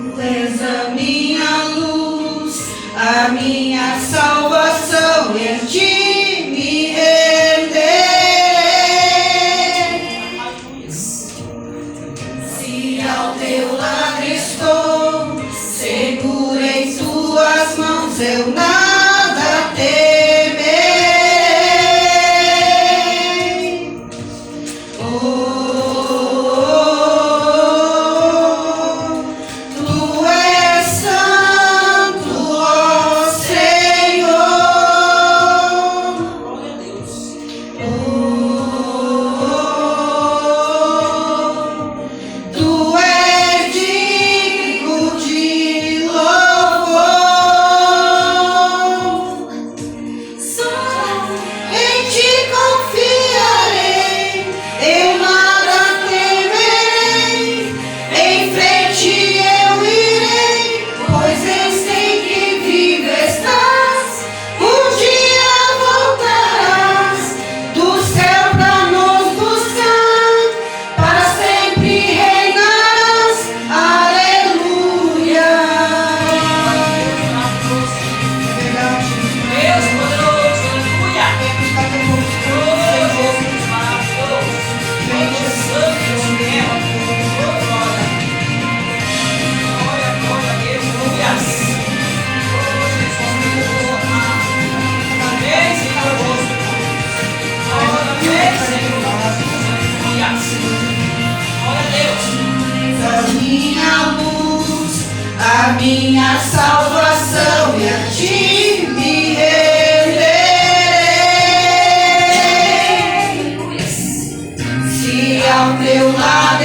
Tu és a minha luz, a minha salvação, e em ti me renderei. Se ao teu lado estou, seguro em tuas mãos, eu nada temerei. Tu és santo, ó Senhor. Glória a Deus. Tu és digno de louvor. Em ti confiarei, eu nada temerei. Em frente eu irei, pois eu sei que vivo estás. Um dia voltarás do céu pra nos buscar, para sempre reinarás. Aleluia. Deus poderoso, aleluia. Deus maravilhoso. Deus santo, Deus fiel. Glória, glória a Deus, aleluia. Amém, Senhor. Amém, Senhor. Aleluia. Glória a Deus. A minha luz, a minha salvação, e a ti me renderei. Se ao teu lado